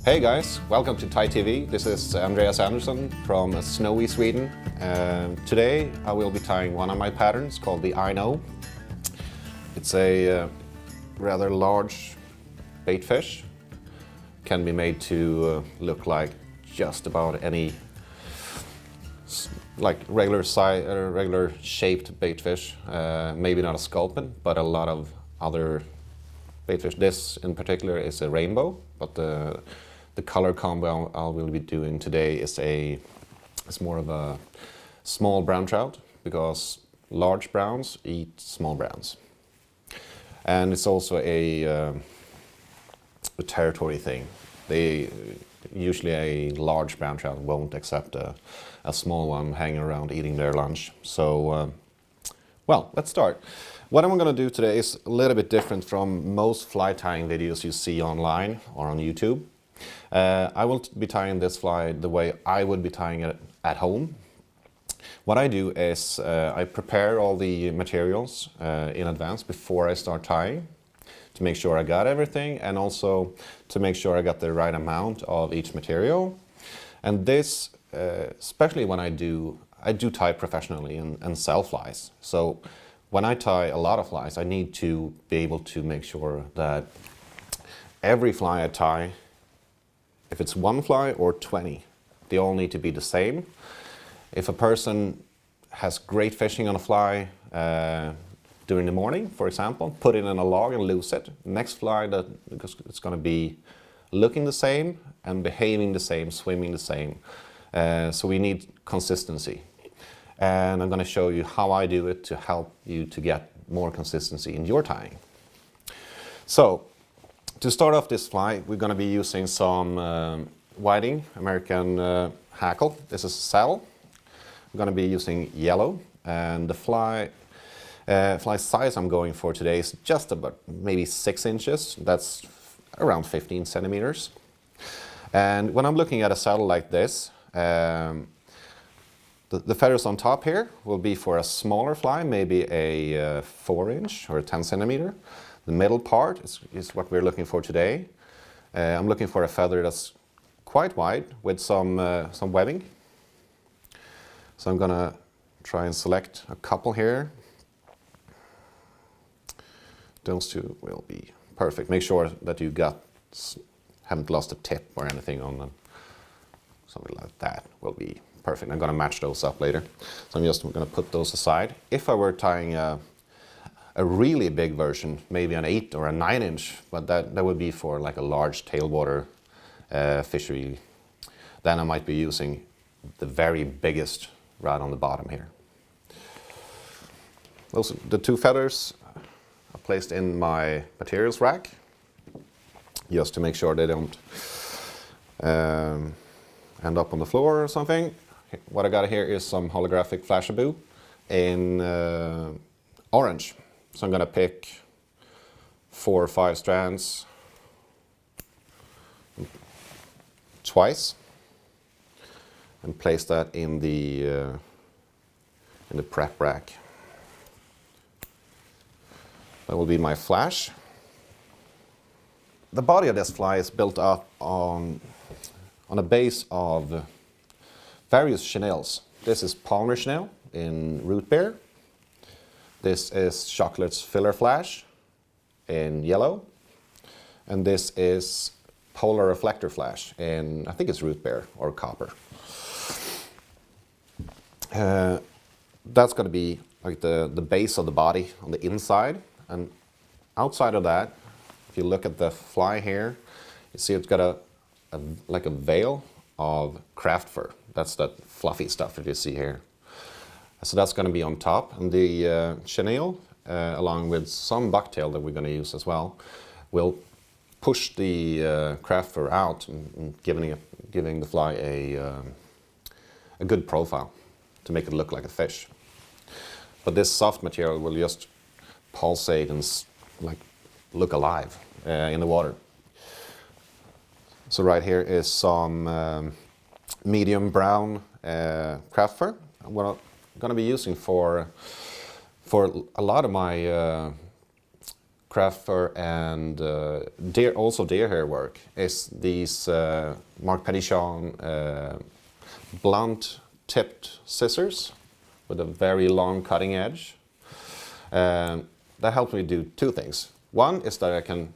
Hey guys, welcome to Thai TV. This is Andreas Andersson from snowy Sweden. Today I will be tying one of my patterns called the Aino. It's a rather large baitfish. Can be made to look like just about any regular shaped baitfish. Maybe not a sculpin, but a lot of other baitfish. This in particular is a rainbow, but the color combo I will be doing today is more of a small brown trout, because large browns eat small browns. And it's also a territory thing. Usually a large brown trout won't accept a small one hanging around eating their lunch. So, well, let's start. What I'm going to do today is a little bit different from most fly tying videos you see online or on YouTube. I will be tying this fly the way I would be tying it at home. What I do is I prepare all the materials in advance before I start tying, to make sure I got everything, and also to make sure I got the right amount of each material. And this, especially when I do tie professionally and sell flies. So when I tie a lot of flies, I need to be able to make sure that every fly I tie, if it's one fly or 20, they all need to be the same. If a person has great fishing on a fly during the morning, for example, put it in a log and loose it. Next fly, it's going to be looking the same and behaving the same, swimming the same. So we need consistency. And I'm going to show you how I do it to help you to get more consistency in your tying. So, to start off this fly, we're going to be using some whiting, American hackle. This is a saddle. I'm going to be using yellow, and the fly size I'm going for today is just about maybe 6 inches. That's around 15 centimeters. And when I'm looking at a saddle like this, the feathers on top here will be for a smaller fly, maybe a 4-inch or a 10 centimeter. The middle part is what we're looking for today. I'm looking for a feather that's quite wide with some webbing. So I'm gonna try and select a couple here. Those two will be perfect. Make sure that you haven't lost a tip or anything on them. Something like that will be perfect. I'm gonna match those up later. So I'm just gonna put those aside. If I were tying a really big version, maybe an 8 or a 9-inch, but that would be for like a large tailwater fishery. Then I might be using the very biggest right on the bottom here. The 2 feathers are placed in my materials rack, just to make sure they don't end up on the floor or something. What I got here is some holographic Flashabou in orange. So I'm going to pick 4 or 5 strands twice and place that in the prep rack. That will be my flash. The body of this fly is built up on a base of various chenilles. This is Palmer chenille in root beer. This is Chocolate's Filler Flash in yellow. And this is Polar Reflector Flash in, I think it's root beer or copper. That's going to be like the base of the body on the inside. And outside of that, if you look at the fly here, you see it's got like a veil of craft fur. That's that fluffy stuff that you see here. So that's going to be on top, and the chenille, along with some bucktail that we're going to use as well, will push the craft fur out and giving the fly a good profile to make it look like a fish. But this soft material will just pulsate and look alive in the water. So right here is some medium brown craft fur. What I'm going to be using for a lot of my craft fur and also deer hair work is these Mark Petitjean blunt tipped scissors with a very long cutting edge. That helps me do two things. One is that I can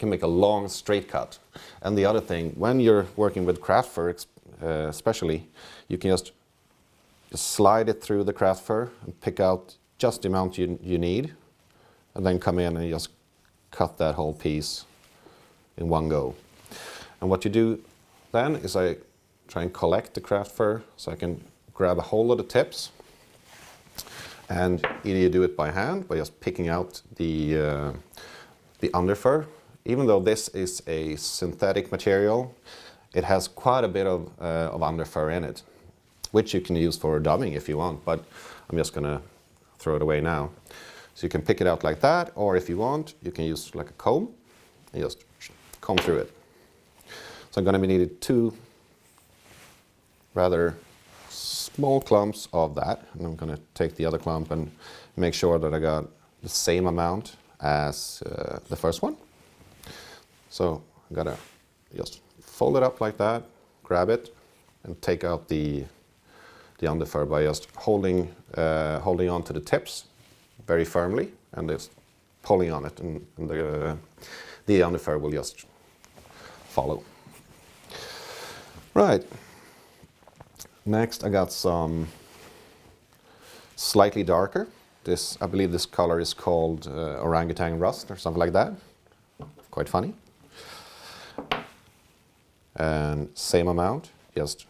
make a long straight cut, and the other thing, when you're working with craft fur especially, you can just slide it through the craft fur and pick out just the amount you need, and then come in and just cut that whole piece in one go. And what you do then is I try and collect the craft fur so I can grab a hold of the tips, and either you do it by hand by just picking out the underfur. Even though this is a synthetic material, it has quite a bit of underfur in it, which you can use for dubbing if you want, but I'm just gonna throw it away now. So you can pick it out like that, or if you want, you can use like a comb and just comb through it. So I'm gonna be needing two rather small clumps of that, and I'm gonna take the other clump and make sure that I got the same amount as the first one. So I'm gonna just fold it up like that, grab it, and take out the underfur by just holding on to the tips very firmly and just pulling on it, and the underfur will just follow. Right. Next I got some slightly darker. This, I believe this color is called Orangutan Rust or something like that. Quite funny. And same amount, just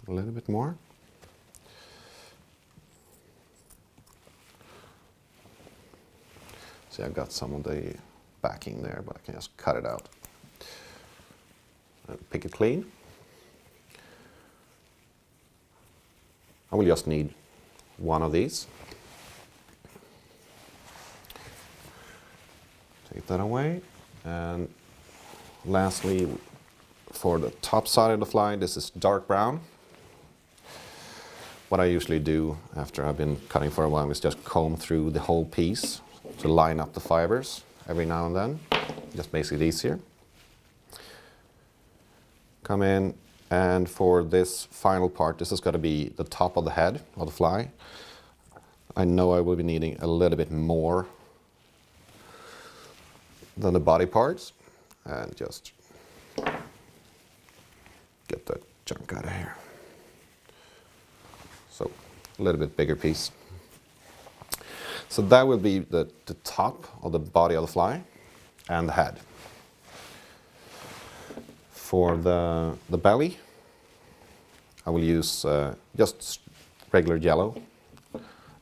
a little bit more. See, I've got some of the backing there, but I can just cut it out. And pick it clean. I will just need one of these. Take that away. And lastly, for the top side of the fly, this is dark brown. What I usually do after I've been cutting for a while is just comb through the whole piece to line up the fibers every now and then. Just makes it easier. Come in, and for this final part, this is going to be the top of the head of the fly. I know I will be needing a little bit more than the body parts, and just get that junk out of here. So a little bit bigger piece. So that will be the top of the body of the fly and the head. For the belly, I will use just regular yellow.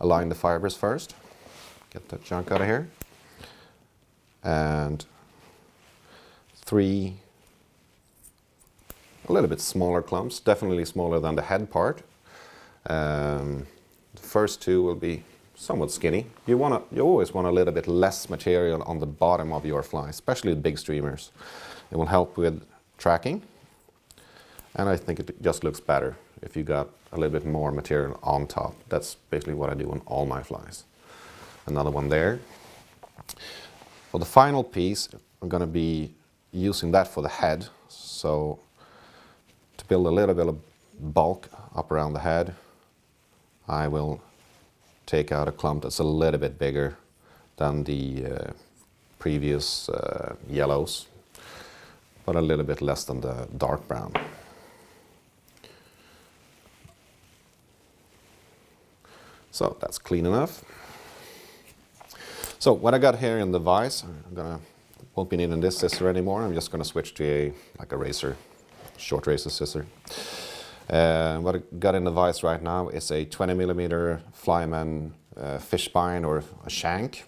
Align the fibers first. Get that junk out of here. And three a little bit smaller clumps, definitely smaller than the head part. The first two will be somewhat skinny. You always want a little bit less material on the bottom of your fly, especially the big streamers. It will help with tracking, and I think it just looks better if you got a little bit more material on top. That's basically what I do on all my flies. Another one there. For the final piece, I'm going to be using that for the head. So to build a little bit of bulk up around the head, I will take out a clump that's a little bit bigger than the previous yellows, but a little bit less than the dark brown. So that's clean enough. So what I got here in the vise, won't be needing this scissor anymore. I'm just going to switch to a razor, short razor scissor. What I got in the vise right now is a 20mm Flyman fish spine or a shank.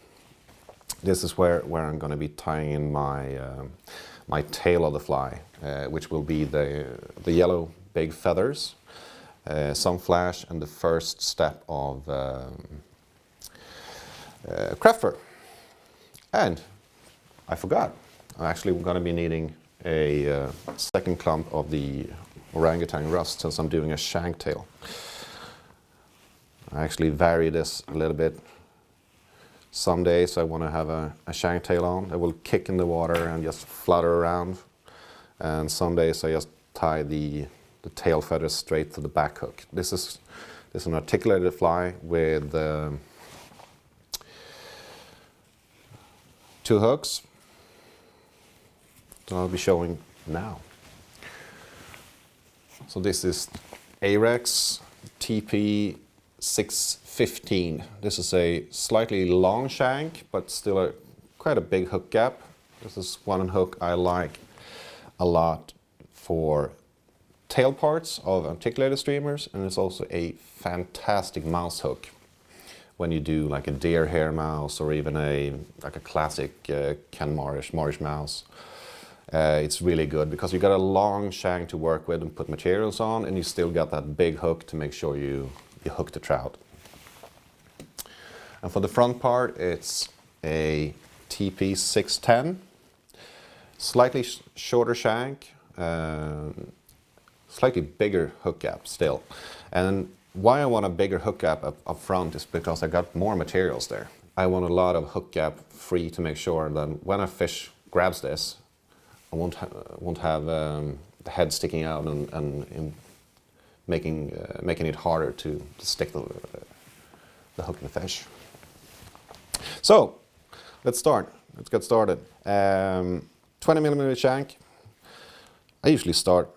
This is where I'm going to be tying in my my tail of the fly, which will be the yellow big feathers, some flash, and the first step of craft fur. And I forgot, I'm actually going to be needing a second clump of the Orangutan Rust since I'm doing a shank tail. I actually vary this a little bit. Some days I want to have a shank tail on. It will kick in the water and just flutter around. And some days I just tie the tail feathers straight to the back hook. This is an articulated fly with 2 hooks. So I'll be showing now. So this is Ahrex TP610. This is a slightly long shank, but still quite a big hook gap. This is one hook I like a lot for tail parts of articulated streamers, and it's also a fantastic mouse hook when you do like a deer hair mouse or even like a classic Ken Morrish mouse. It's really good because you got a long shank to work with and put materials on, and you still got that big hook to make sure you hook the trout. And for the front part, it's a TP610, slightly shorter shank, slightly bigger hook gap still. And why I want a bigger hook gap up front is because I got more materials there. I want a lot of hook gap free to make sure that when a fish grabs this, I won't have the head sticking out and making it harder to stick the hook in the fish. So let's start. Let's get started. 20mm shank. I usually start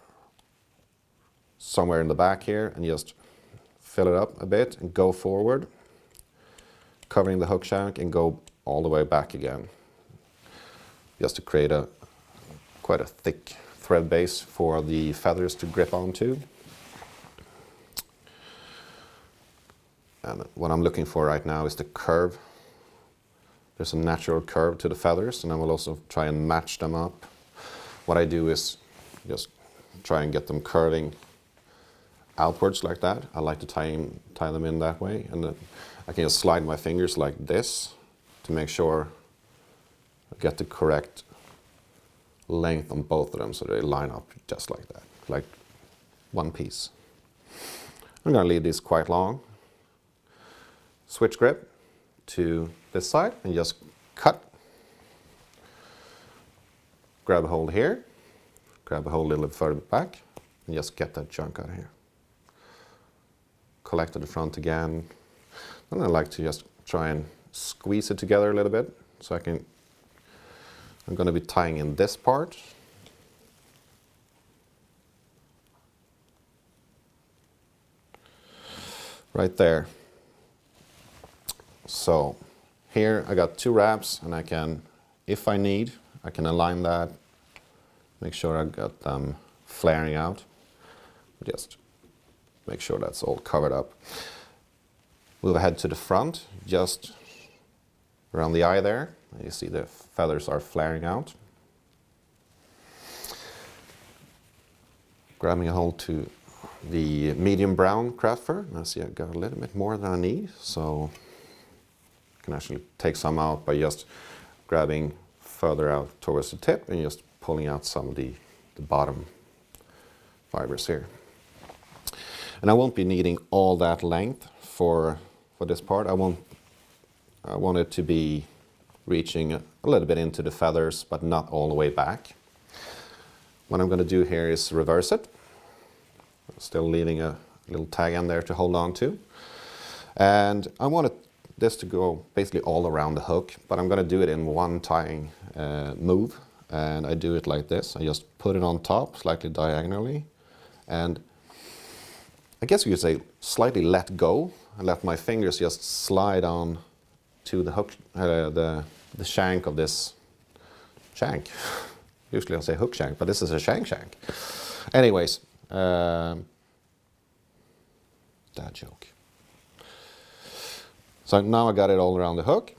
somewhere in the back here and just fill it up a bit and go forward, covering the hook shank, and go all the way back again, just to create quite a thick thread base for the feathers to grip onto. And what I'm looking for right now is the curve. There's a natural curve to the feathers, and I will also try and match them up. What I do is just try and get them curving outwards like that. I like to tie them in that way, and then I can just slide my fingers like this to make sure I get the correct length on both of them so they line up just like that, like one piece. I'm going to leave this quite long. Switch grip to this side and just cut. Grab a hold here, grab a hold a little bit further back, and just get that chunk out of here. Collect at the front again. Then I like to just try and squeeze it together a little bit so I'm going to be tying in this part. Right there. So here I got 2 wraps, and I can, if I need, I can align that, make sure I got them flaring out. Just make sure that's all covered up. Move ahead to the front, just around the eye there. You see the feathers are flaring out. Grabbing a hold to the medium brown craft fur. Now see, I got a little bit more than I need, so I can actually take some out by just grabbing further out towards the tip and just pulling out some of the bottom fibers here. And I won't be needing all that length for this part. I want it to be reaching a little bit into the feathers, but not all the way back. What I'm going to do here is reverse it. Still leaving a little tag in there to hold on to. And I want this to go basically all around the hook, but I'm going to do it in one tying move. And I do it like this. I just put it on top, slightly diagonally, and I guess you could say slightly let go and let my fingers just slide on to the hook, the shank of this shank. Usually I'll say hook shank, but this is a shank. Anyways, dad joke. So now I got it all around the hook.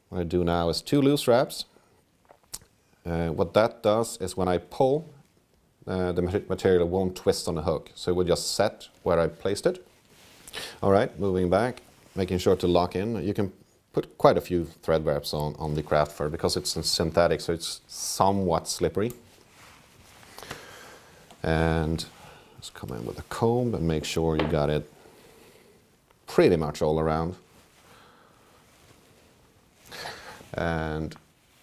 What I do now is 2 loose wraps. What that does is when I pull, the material won't twist on the hook, so it will just set where I placed it. All right, moving back, making sure to lock in. You can put quite a few thread wraps on the craft fur because it's synthetic, so it's somewhat slippery. And let's come in with a comb and make sure you got it pretty much all around. And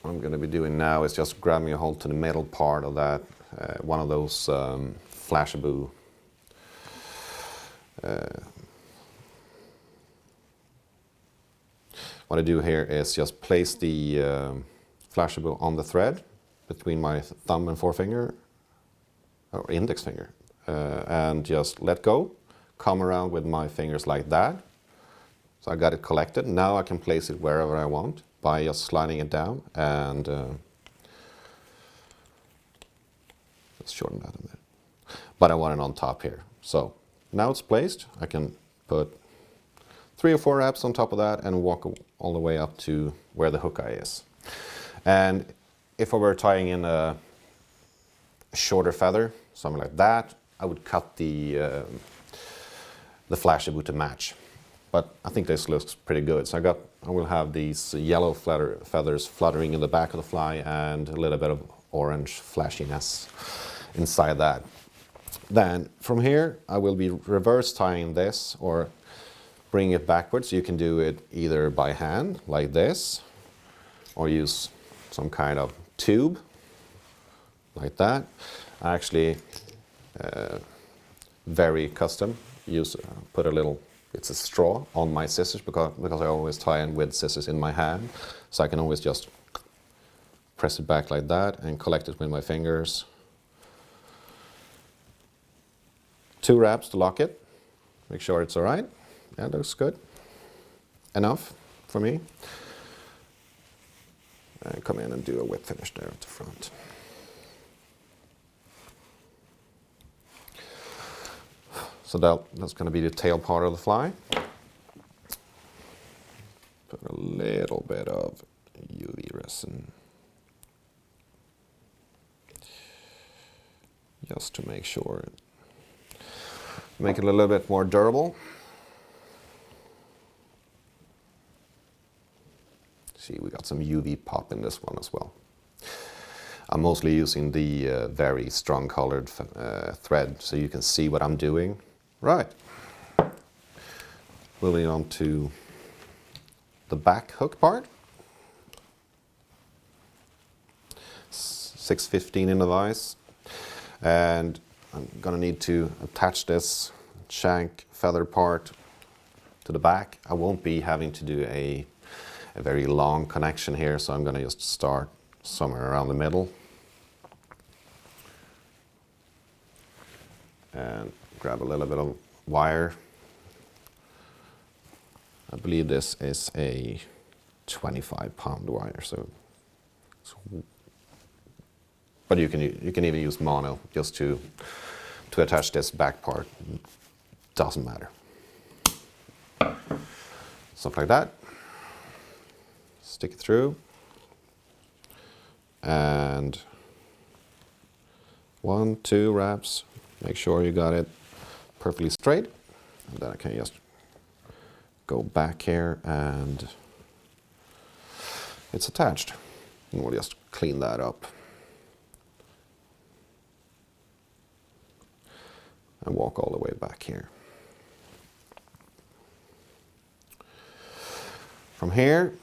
what I'm going to be doing now is just grabbing a hold to the middle part of that, one of those Flashabou what I do here is just place the Flashabou on the thread between my thumb and forefinger, or index finger, and just let go, come around with my fingers like that. So I got it collected. Now I can place it wherever I want by just sliding it down and let's shorten that a bit. But I want it on top here. So now it's placed. I can put 3 or 4 wraps on top of that and walk all the way up to where the hook eye is. And if I were tying in a shorter feather, something like that, I would cut the Flashabou to match. But I think this looks pretty good. So I will have these yellow feathers fluttering in the back of the fly and a little bit of orange flashiness inside that. Then from here I will be reverse tying this or bring it backwards. You can do it either by hand like this or use some kind of tube like that. I actually very custom put a little, it's a straw on my scissors because I always tie in with scissors in my hand, so I can always just press it back like that and collect it with my fingers. 2 wraps to lock it, make sure it's all right. Yeah, looks good. Enough for me. And come in and do a whip finish there at the front. So that's going to be the tail part of the fly. Put a little bit of UV resin just to make sure, make it a little bit more durable. See, we got some UV pop in this one as well. I'm mostly using the very strong colored thread so you can see what I'm doing. Right. Moving on to the back hook part. 6/15 in the vise. And I'm gonna need to attach this shank feather part to the back. I won't be having to do a very long connection here, so I'm gonna just start somewhere around the middle. And grab a little bit of wire. I believe this is a 25-pound wire, but you can even use mono just to attach this back part. Doesn't matter. Something like that. Stick it through, and 1, 2 wraps. Make sure you got it perfectly straight, and then I can just go back here and it's attached. And we'll just clean that up and walk all the way back here. From here,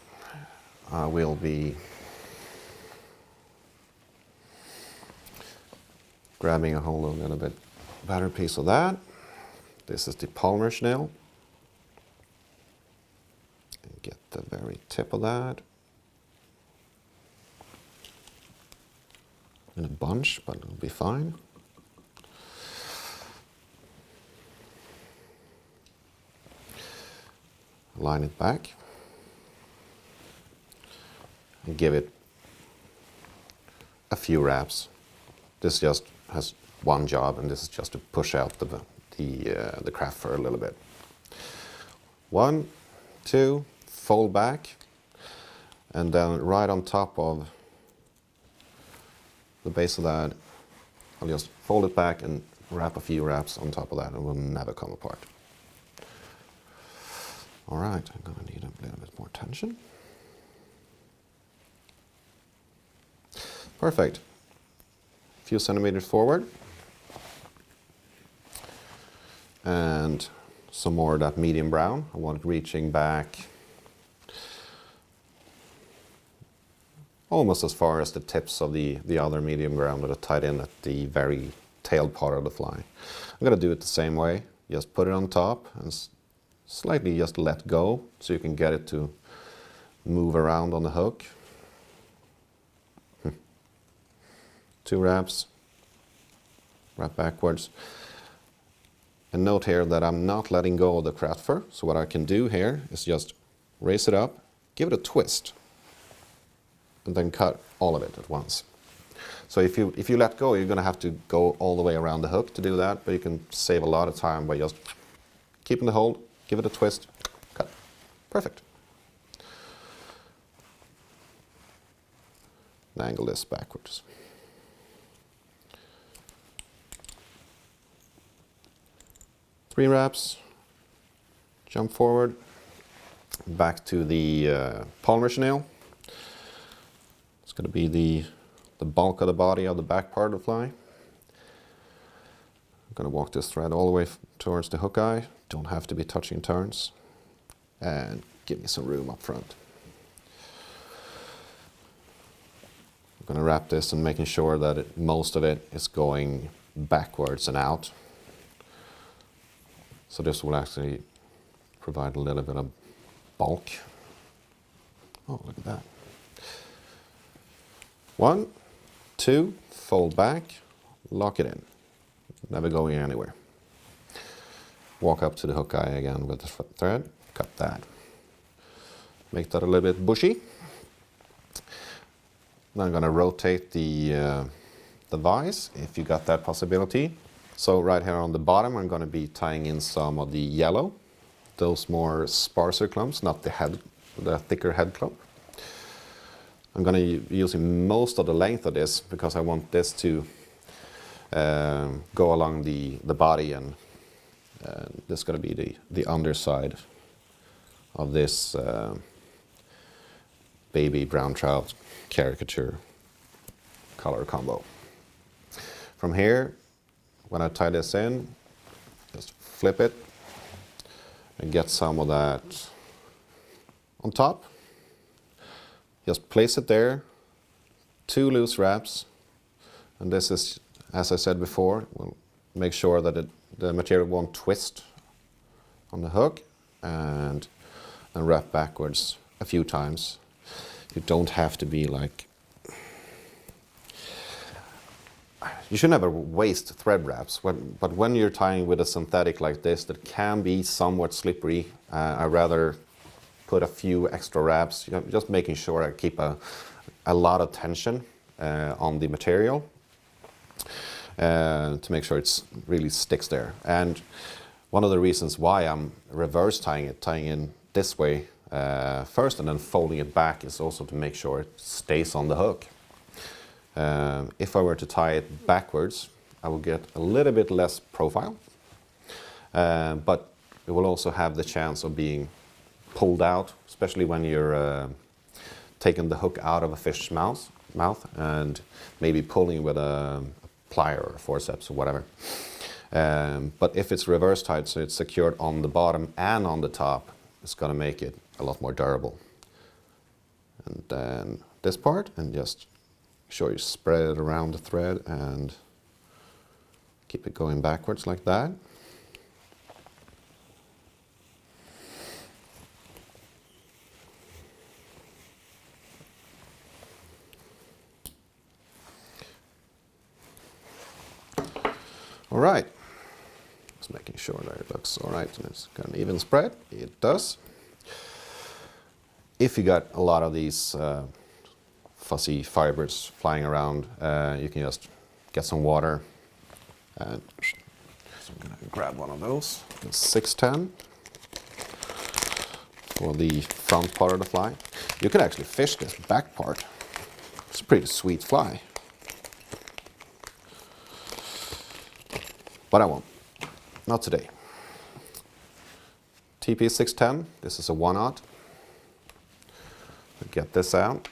I will be grabbing a hold of a little bit better piece of that. This is the polymer chenille. And get the very tip of that. In a bunch, but it'll be fine. Line it back. And give it a few wraps. This just has one job, and this is just to push out the craft fur a little bit. 1, 2, fold back, and then right on top of the base of that, I'll just fold it back and wrap a few wraps on top of that, and it will never come apart. All right, I'm gonna need a little bit more tension. Perfect. A few centimeters forward. And some more of that medium brown. I want it reaching back almost as far as the tips of the other medium ground that are tied in at the very tail part of the fly. I'm going to do it the same way. Just put it on top and slightly just let go so you can get it to move around on the hook. 2 wraps, wrap backwards. And note here that I'm not letting go of the craft fur. So what I can do here is just raise it up, give it a twist, and then cut all of it at once. So if you let go, you're going to have to go all the way around the hook to do that, but you can save a lot of time by just keeping the hold, give it a twist, cut. Perfect. And angle this backwards. Three wraps, jump forward, back to the polymer chenille. It's going to be the bulk of the body of the back part of the fly. I'm going to walk this thread all the way towards the hook eye. Don't have to be touching turns. And give me some room up front. I'm going to wrap this and making sure that most of it is going backwards and out. So this will actually provide a little bit of bulk. Oh, look at that. 1, 2, fold back, lock it in. Never going anywhere. Walk up to the hook eye again with the thread, cut that. Make that a little bit bushy. Now I'm going to rotate the vise, if you got that possibility. So right here on the bottom, I'm going to be tying in some of the yellow, those more sparser clumps, not the thicker head clump. I'm going to be using most of the length of this because I want this to go along the body, and this is going to be the underside of this baby brown trout caricature color combo. From here, when I tie this in, just flip it and get some of that on top. Just place it there, 2 loose wraps, and this is, as I said before, we'll make sure that the material won't twist on the hook, and wrap backwards a few times. You don't have to be like, you should never waste thread wraps, but when you're tying with a synthetic like this that can be somewhat slippery, I rather put a few extra wraps, just making sure I keep a lot of tension on the material to make sure it really sticks there. And one of the reasons why I'm reverse tying in this way first and then folding it back is also to make sure it stays on the hook. If I were to tie it backwards, I will get a little bit less profile, but it will also have the chance of being pulled out, especially when you're taking the hook out of a fish's mouth and maybe pulling with a plier or a forceps or whatever. But if it's reverse tied, so it's secured on the bottom and on the top, it's going to make it a lot more durable. And then this part, and just make sure you spread it around the thread and keep it going backwards like that. All right, just making sure that it looks all right and it's got an even spread. It does. If you got a lot of these fussy fibers flying around, you can just get some water. And so I'm gonna grab one of those. It's 610 for the front part of the fly. You can actually fish this back part. It's a pretty sweet fly. But I won't. Not today. TP610, this is a 1/0. Get this out.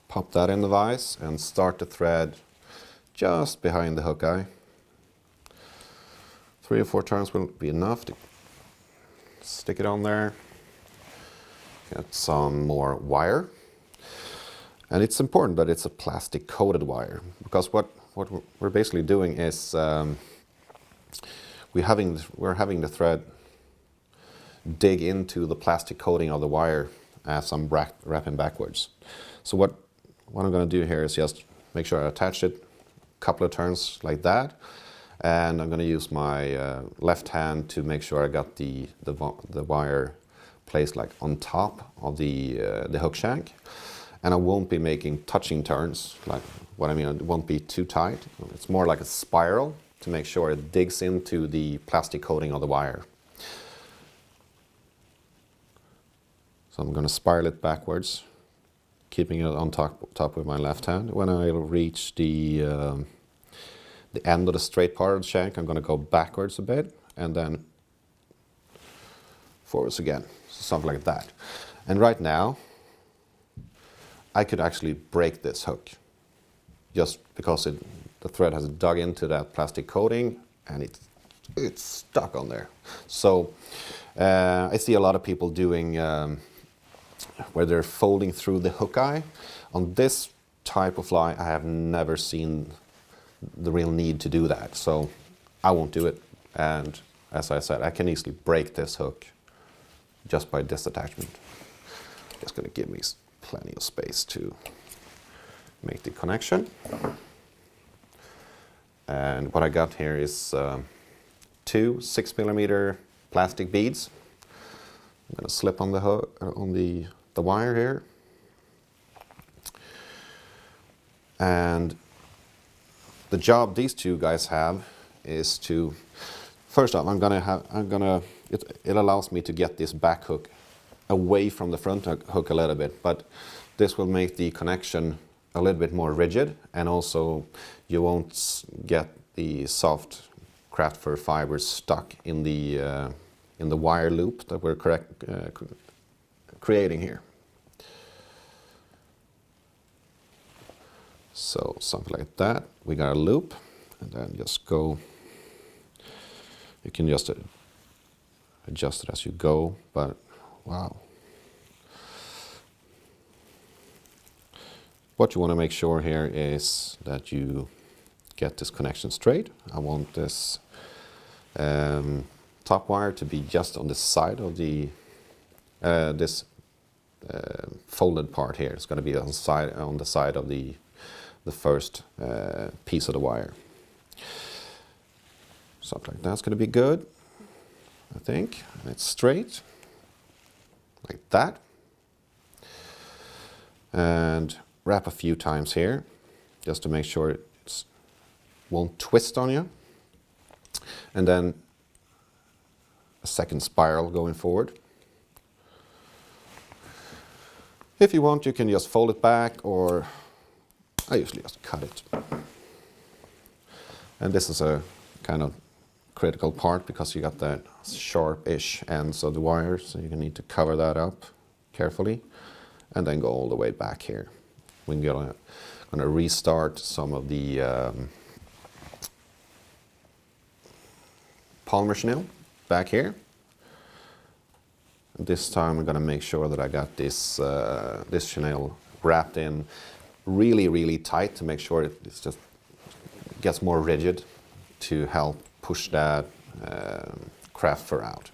Pop that in the vise and start the thread just behind the hook eye. 3 or 4 turns will be enough to stick it on there. Get some more wire. And it's important that it's a plastic coated wire, because what we're basically doing is we're having the thread dig into the plastic coating of the wire as I'm wrapping backwards. So what I'm going to do here is just make sure I attach it a couple of turns like that, and I'm going to use my left hand to make sure I got the wire placed like on top of the hook shank, and I won't be making touching turns. Like what I mean, it won't be too tight. It's more like a spiral to make sure it digs into the plastic coating of the wire. So I'm going to spiral it backwards, keeping it on top with my left hand. When I reach the end of the straight part of the shank, I'm going to go backwards a bit and then forwards again, so something like that. And right now, I could actually break this hook, just because the thread has dug into that plastic coating and it's stuck on there. So I see a lot of people doing where they're folding through the hook eye. On this type of fly, I have never seen the real need to do that, so I won't do it. And as I said, I can easily break this hook just by this attachment. Just going to give me plenty of space to make the connection. And what I got here is 2 6mm plastic beads. I'm going to slip on the hook, on the wire here. And the job these two guys have is to, first off, it allows me to get this back hook away from the front hook a little bit, but this will make the connection a little bit more rigid, and also you won't get the soft craft fur fibers stuck in the wire loop that we're creating here. So something like that. We got a loop, and then just go. You can just adjust it as you go, but wow. What you want to make sure here is that you get this connection straight. I want this top wire to be just on the side of the folded part here. It's going to be on the side of the first piece of the wire. Something like that's going to be good, I think. And it's straight, like that. And wrap a few times here, just to make sure it won't twist on you. And then a second spiral going forward. If you want, you can just fold it back, or I usually just cut it. And this is a kind of critical part, because you got that sharp-ish ends of the wire, so you need to cover that up carefully, and then go all the way back here. We're gonna restart some of the polymer chenille back here. And this time I'm gonna make sure that I got this chenille wrapped in really tight, to make sure it just gets more rigid, to help push that craft fur out.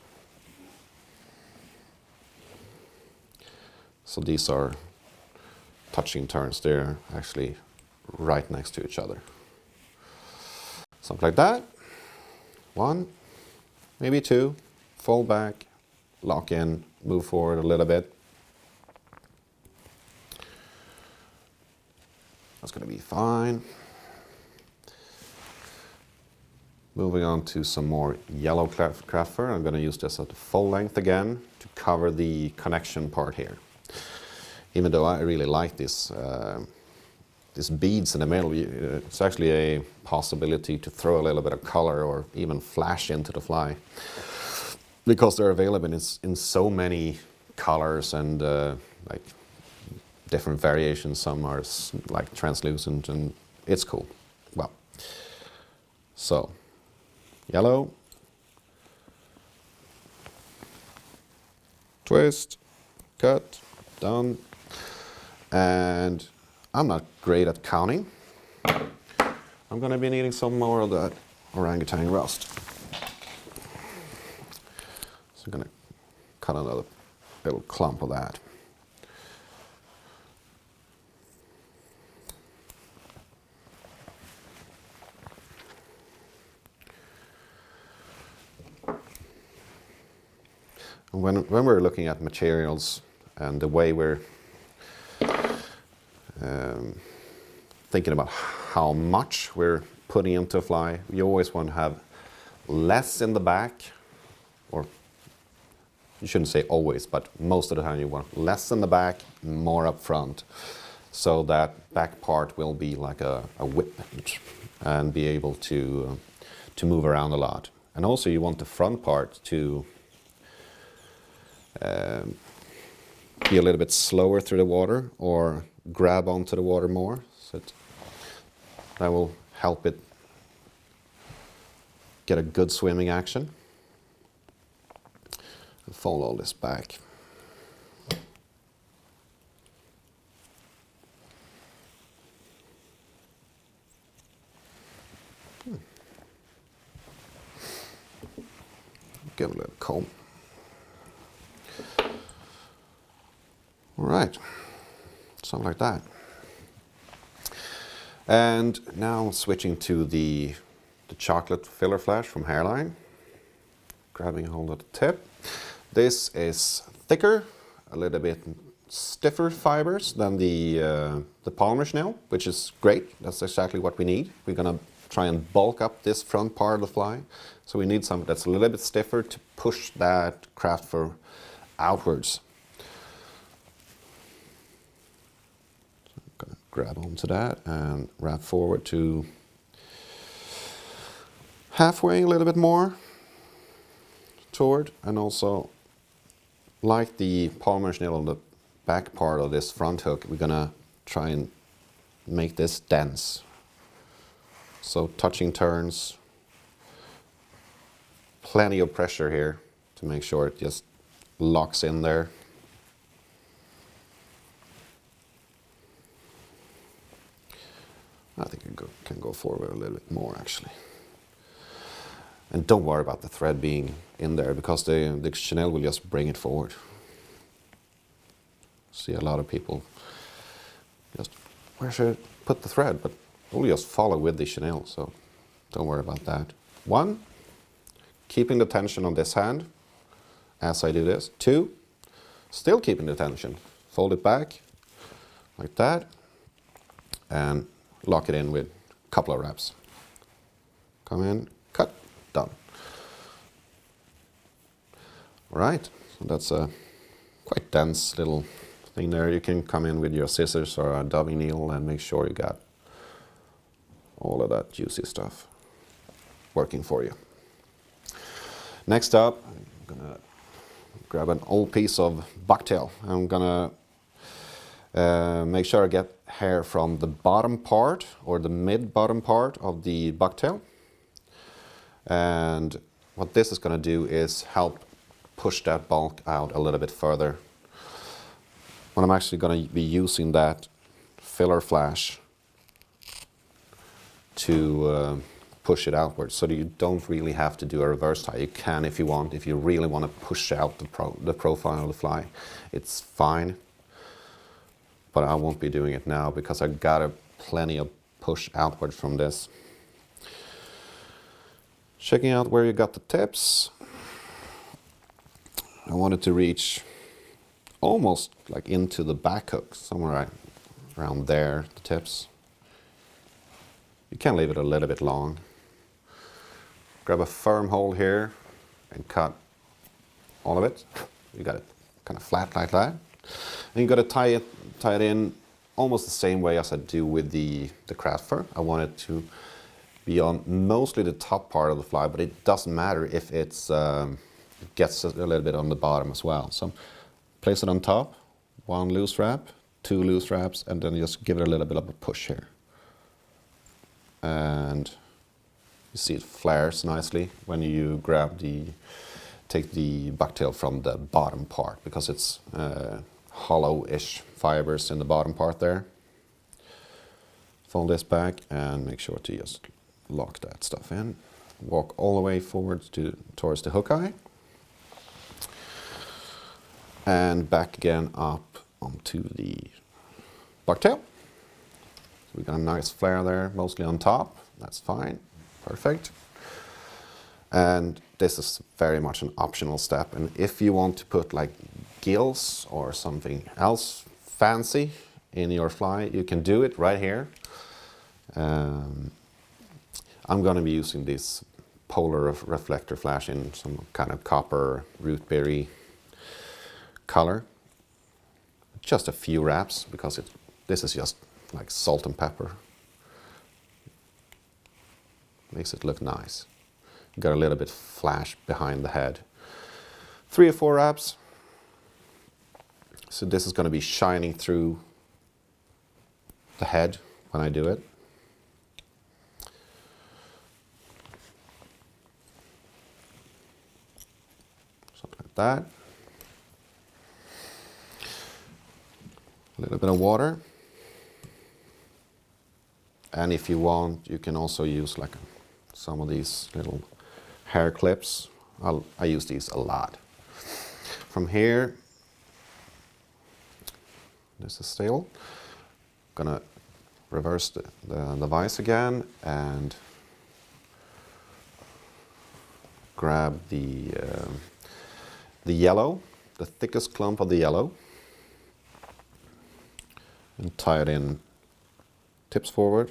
So these are touching turns. They're actually right next to each other. Something like that. 1, maybe 2, fold back, lock in, move forward a little bit. That's going to be fine. Moving on to some more yellow craft fur. I'm going to use this at the full length again to cover the connection part here. Even though I really like this beads in the middle, it's actually a possibility to throw a little bit of color or even flash into the fly, because they're available in so many colors and like different variations. Some are like translucent, and it's cool. Well, so yellow, twist, cut, done. And I'm not great at counting. I'm gonna be needing some more of that Orangutan Rust. So I'm gonna cut another little clump of that. And when we're looking at materials and the way we're thinking about how much we're putting into a fly, you always want to have less in the back, or you shouldn't say always, but most of the time you want less in the back, more up front, so that back part will be like a whip and be able to move around a lot. And also you want the front part to be a little bit slower through the water or grab onto the water more. So that will help it get a good swimming action. And fold all this back. Give it a little comb. All right, something like that. And now switching to the chocolate filler flash from Hairline. Grabbing a hold of the tip. This is thicker, a little bit stiffer fibers than the polymer chenille, which is great. That's exactly what we need. We're gonna try and bulk up this front part of the fly. So we need something that's a little bit stiffer to push that craft fur outwards. Grab onto that and wrap forward to halfway, a little bit more toward, and also like the polymer chenille on the back part of this front hook, we're gonna try and make this dense. So touching turns, plenty of pressure here to make sure it just locks in there. I think I can go forward a little bit more actually. And don't worry about the thread being in there, because the chenille will just bring it forward. See a lot of people just, where should I put the thread? But we'll just follow with the chenille, so don't worry about that. 1, keeping the tension on this hand as I do this. 2, still keeping the tension. Fold it back like that and lock it in with a couple of wraps. Come in, cut, done. All right, so that's a quite dense little thing there. You can come in with your scissors or a dubbing needle and make sure you got all of that juicy stuff working for you. Next up, I'm gonna grab an old piece of bucktail. I'm gonna make sure I get hair from the bottom part or the mid-bottom part of the bucktail. And what this is going to do is help push that bulk out a little bit further. When I'm actually going to be using that filler flash to push it outwards, so that you don't really have to do a reverse tie. You can if you want, if you really want to push out the profile of the fly. It's fine. But I won't be doing it now because I got plenty of push outward from this. Checking out where you got the tips. I wanted to reach almost like into the back hook, somewhere around there, the tips. You can leave it a little bit long. Grab a firm hold here and cut all of it. You got it kind of flat like that. And you got to tie it in almost the same way as I do with the craft fur. I want it to be on mostly the top part of the fly, but it doesn't matter if it gets a little bit on the bottom as well. So place it on top, 1 loose wrap, 2 loose wraps, and then just give it a little bit of a push here. And you see it flares nicely when you take the bucktail from the bottom part, because it's hollow-ish fibers in the bottom part there. Fold this back and make sure to just lock that stuff in. Walk all the way forward towards the hook eye. And back again up onto the bucktail. So we got a nice flare there, mostly on top. That's fine, perfect. And this is very much an optional step. And if you want to put like gills or something else fancy in your fly, you can do it right here. I'm going to be using this polar reflector flash in some kind of copper root berry color. Just a few wraps, because this is just like salt and pepper. Makes it look nice. Got a little bit flash behind the head. 3 or 4 wraps. So this is going to be shining through the head when I do it. Something like that. A little bit of water. And if you want, you can also use like some of these little hair clips. I use these a lot. From here, this is stable. Gonna reverse the vise again and grab the yellow, the thickest clump of the yellow, and tie it in tips forward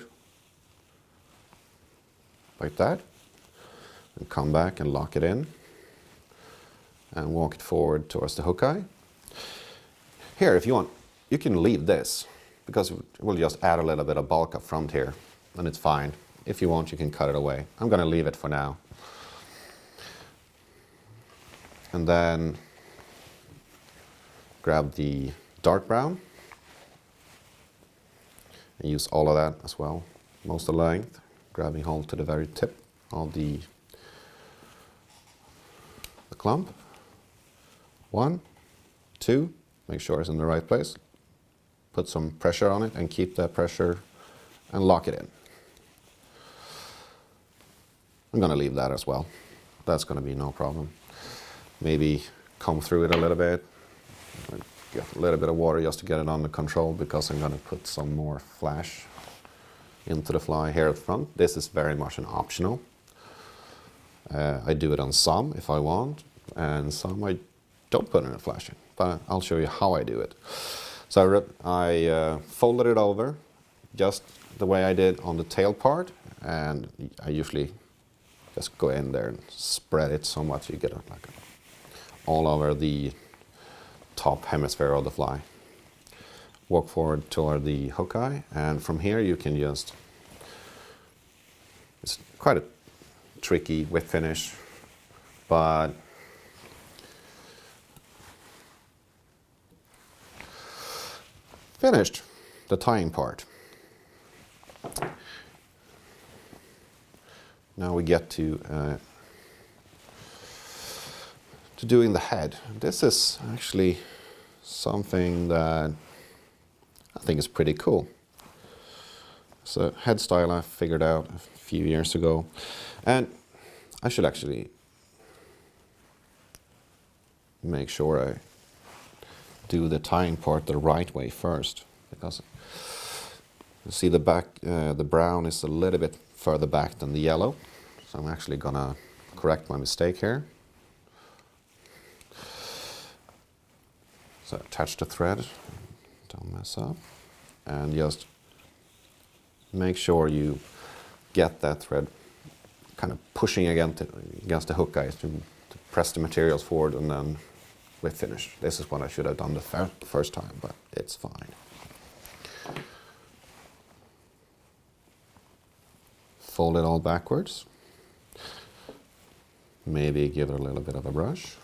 like that, and come back and lock it in and walk it forward towards the hook eye. Here, if you want, you can leave this, because it will just add a little bit of bulk up front here, and it's fine. If you want, you can cut it away. I'm going to leave it for now. And then grab the dark brown and use all of that as well, most of the length, grabbing hold to the very tip of the clump. 1, 2, make sure it's in the right place. Put some pressure on it and keep that pressure and lock it in. I'm going to leave that as well. That's going to be no problem. Maybe comb through it a little bit. Get a little bit of water just to get it under control, because I'm going to put some more flash into the fly here at front. This is very much an optional. I do it on some if I want, and some I don't put in a flash in, but I'll show you how I do it. So I folded it over just the way I did on the tail part, and I usually just go in there and spread it so much you get it like all over the top hemisphere of the fly. Walk forward toward the hook eye, and from here you can just, it's quite a tricky whip finish, but finished the tying part. Now we get to doing the head. This is actually something that I think is pretty cool. It's a head style I figured out a few years ago, and I should actually make sure I do the tying part the right way first, because you see the back, the brown is a little bit further back than the yellow, so I'm actually gonna correct my mistake here. So attach the thread, don't mess up, and just make sure you get that thread kind of pushing against the hook eye to press the materials forward, and then we finish. This is what I should have done the first time, but it's fine. Fold it all backwards. Maybe give it a little bit of a brush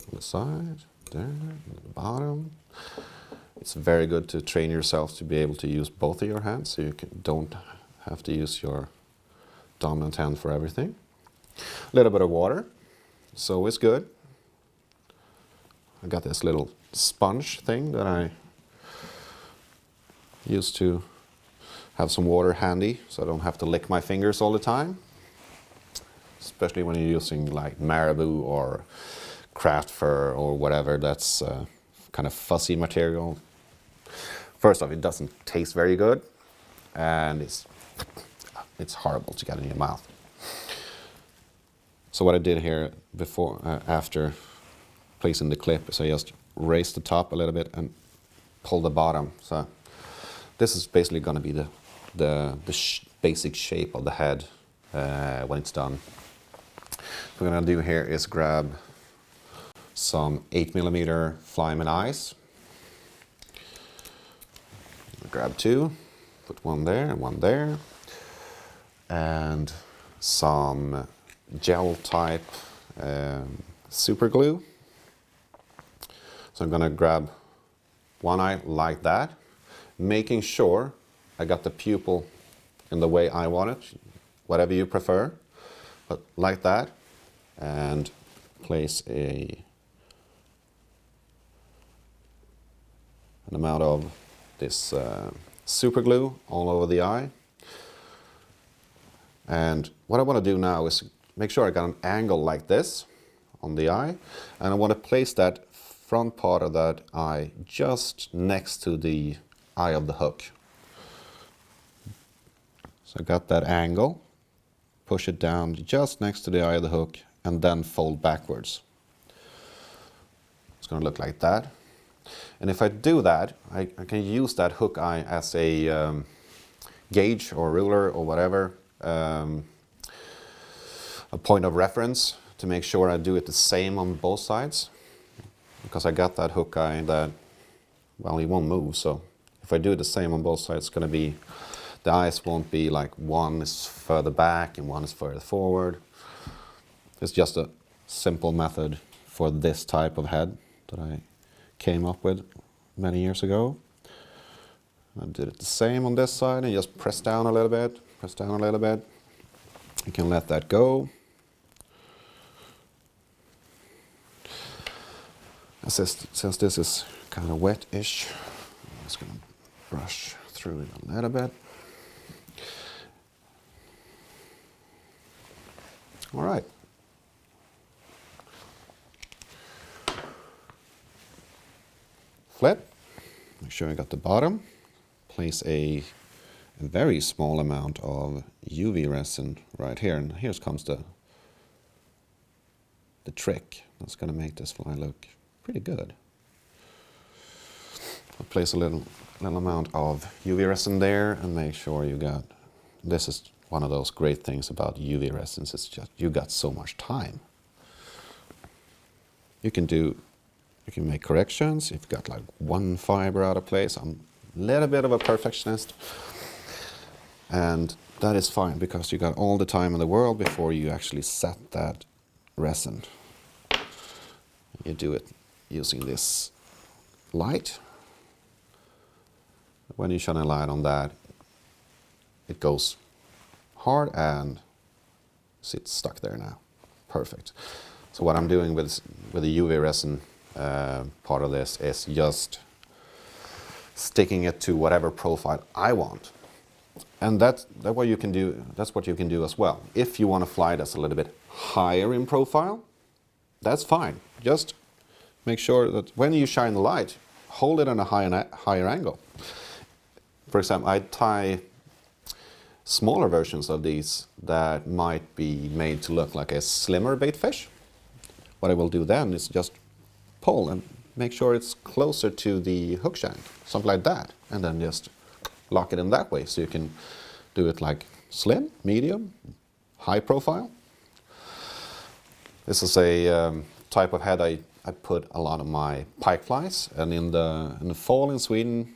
on the side. There, at the bottom. It's very good to train yourself to be able to use both of your hands, so you don't have to use your dominant hand for everything. A little bit of water, so it's good. I got this little sponge thing that I used to have some water handy so I don't have to lick my fingers all the time. Especially when you're using like marabou or craft fur or whatever that's kind of fuzzy material. First off, it doesn't taste very good, and it's horrible to get in your mouth. So what I did here before, after placing the clip, is I just raised the top a little bit and pull the bottom. So this is basically going to be the basic shape of the head when it's done. What we're going to do here is grab some 8mm Flyman eyes. Grab two, put one there, and some gel type super glue. So I'm going to grab one eye like that, making sure I got the pupil in the way I want it, whatever you prefer, but like that, and place an amount of this super glue all over the eye. And what I want to do now is make sure I got an angle like this on the eye, and I want to place that front part of that eye just next to the eye of the hook. So I got that angle, push it down just next to the eye of the hook, and then fold backwards. It's going to look like that. And if I do that, I can use that hook eye as a gauge or ruler or whatever, a point of reference to make sure I do it the same on both sides. Because I got that hook eye that, well, it won't move. So if I do it the same on both sides, it's going to be, the eyes won't be like one is further back and one is further forward. It's just a simple method for this type of head that I came up with many years ago. I did it the same on this side and just press down a little bit, press down a little bit. You can let that go. Since this is kind of wet-ish, I'm just going to brush through it a little bit. All right. Flip, make sure I got the bottom. Place a very small amount of UV resin right here, and here comes the trick that's going to make this fly look pretty good. I'll place a little amount of UV resin there and make sure you got, this is one of those great things about UV resins, it's just you got so much time. You can make corrections if you've got like one fiber out of place. I'm a little bit of a perfectionist, and that is fine because you got all the time in the world before you actually set that resin. You do it using this light. When you shine a light on that, it goes hard and it's stuck there now. Perfect. So what I'm doing with the UV resin part of this is just sticking it to whatever profile I want. And that's what you can do. That's what you can do as well. If you want to fly that's a little bit higher in profile, that's fine. Just make sure that when you shine the light, hold it on a higher angle. For example, I tie smaller versions of these that might be made to look like a slimmer baitfish. What I will do then is just pull and make sure it's closer to the hook shank, something like that, and then just lock it in that way. So you can do it like slim, medium, high profile. This is a type of head I put a lot of my pike flies, and in the fall in Sweden,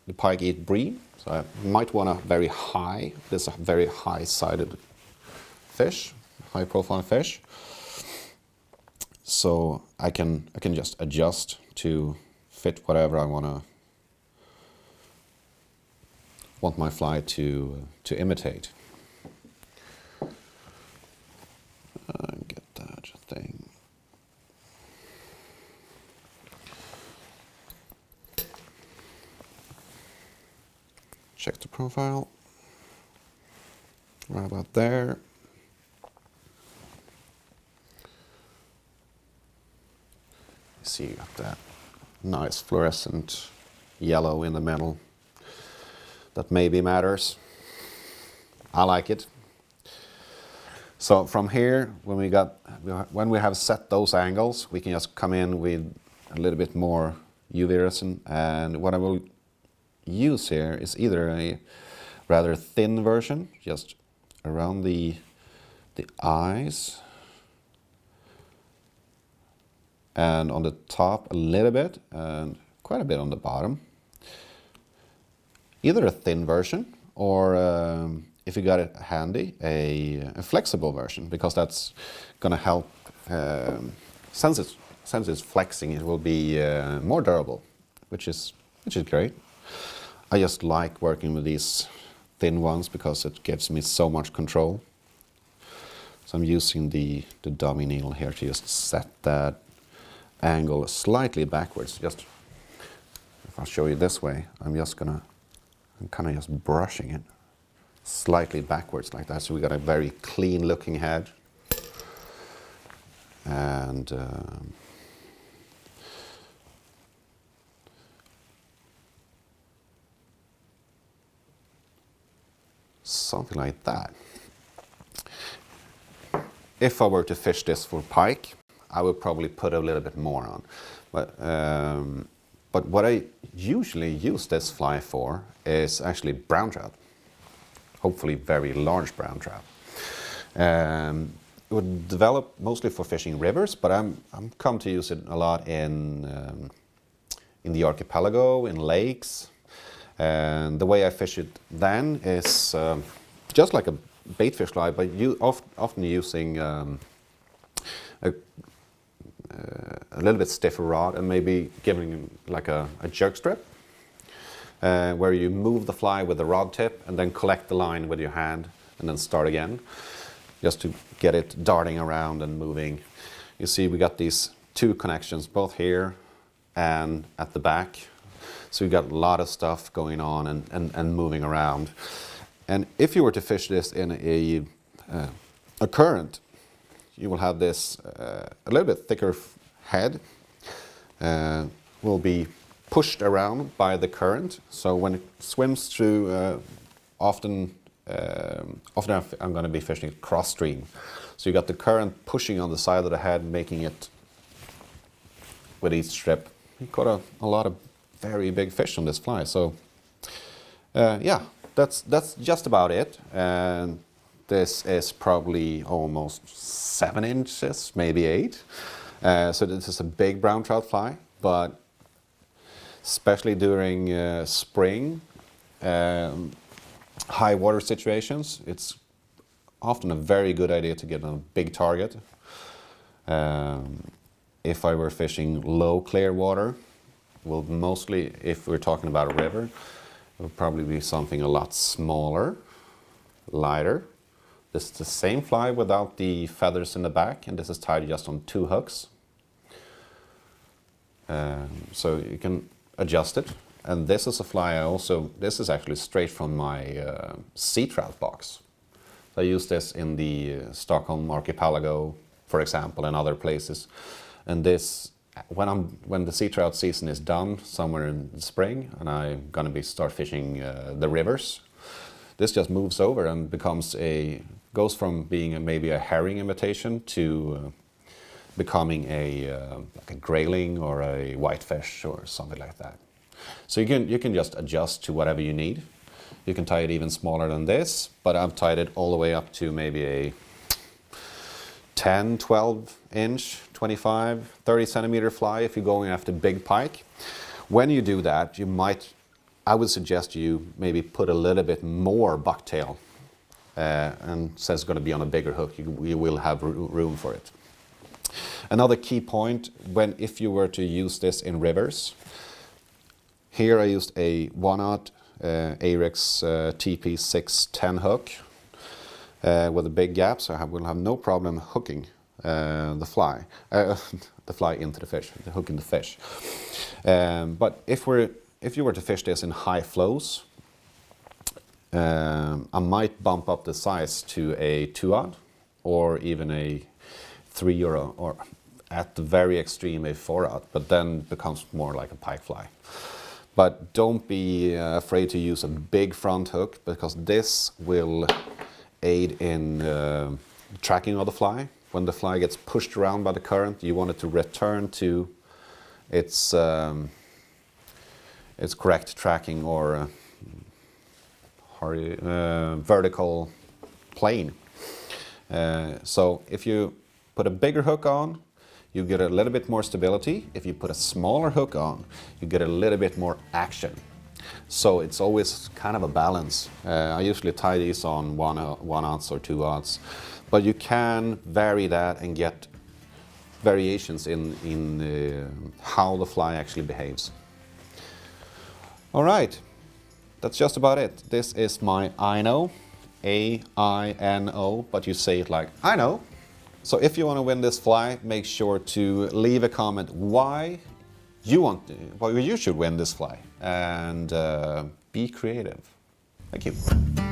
the pike eat bream. So I might want a very high, this is a very high-sided fish, high-profile fish. So I can just adjust to fit whatever I want my fly to imitate. Get that thing. check the profile. Right about there. See, you got that nice fluorescent yellow in the middle. That maybe matters. I like it. So from here, when we have set those angles, we can just come in with a little bit more UV resin. And what I will use here is either a rather thin version, just around the eyes, and on the top a little bit, and quite a bit on the bottom. Either a thin version, or if you got it handy, a flexible version, because that's gonna help, since it's flexing, it will be more durable, which is great. I just like working with these thin ones because it gives me so much control. So I'm using the dummy needle here to just set that angle slightly backwards. Just, if I'll show you this way, I'm kind of just brushing it slightly backwards like that. So we got a very clean looking head. And something like that. If I were to fish this for pike, I would probably put a little bit more on. But what I usually use this fly for is actually brown trout. Hopefully very large brown trout. It would develop mostly for fishing rivers, but I'm come to use it a lot in the archipelago, in lakes. And the way I fish it then is just like a baitfish fly, but often using a little bit stiffer rod, and maybe giving like a jerk strip, where you move the fly with the rod tip and then collect the line with your hand and then start again, just to get it darting around and moving. You see we got these two connections, both here and at the back. So we got a lot of stuff going on and moving around. And if you were to fish this in a current, you will have this a little bit thicker head, will be pushed around by the current. So when it swims through, often I'm going to be fishing cross stream. So you got the current pushing on the side of the head, making it, with each strip, you caught a lot of very big fish on this fly. So yeah, that's just about it. And this is probably almost 7 inches, maybe 8. So this is a big brown trout fly, but especially during spring, high water situations, it's often a very good idea to get a big target. If I were fishing low clear water, well, mostly if we're talking about a river, it would probably be something a lot smaller, lighter. This is the same fly without the feathers in the back, and this is tied just on 2 hooks. So you can adjust it. And this is a fly this is actually straight from my sea trout box. So I use this in the Stockholm archipelago, for example, and other places. And this, when the sea trout season is done, somewhere in the spring, and I'm gonna start fishing the rivers, this just moves over and goes from being maybe a herring imitation to becoming like a grayling or a whitefish or something like that. So you can just adjust to whatever you need. You can tie it even smaller than this, but I've tied it all the way up to maybe a 10, 12 inch, 25, 30 centimeter fly if you're going after big pike. When you do that, I would suggest you maybe put a little bit more bucktail, and since it's going to be on a bigger hook, you will have room for it. Another key point, if you were to use this in rivers, here I used a 1/0 Ahrex TP610 hook with a big gap, so I will have no problem hooking the fly into the fish, hooking the fish. But if you were to fish this in high flows, I might bump up the size to a 2-aught or even a 3-euro, or at the very extreme a 4-aught, but then becomes more like a pike fly. But don't be afraid to use a big front hook, because this will aid in tracking of the fly. When the fly gets pushed around by the current, you want it to return to its correct tracking or vertical plane. So if you put a bigger hook on, you get a little bit more stability. If you put a smaller hook on, you get a little bit more action. So it's always kind of a balance. I usually tie these on 1-aughts or 2-aughts, but you can vary that and get variations in how the fly actually behaves. All right, that's just about it. This is my Aino, A-I-N-O, but you say it like I know. So if you want to win this fly, make sure to leave a comment why you should win this fly, and be creative. Thank you.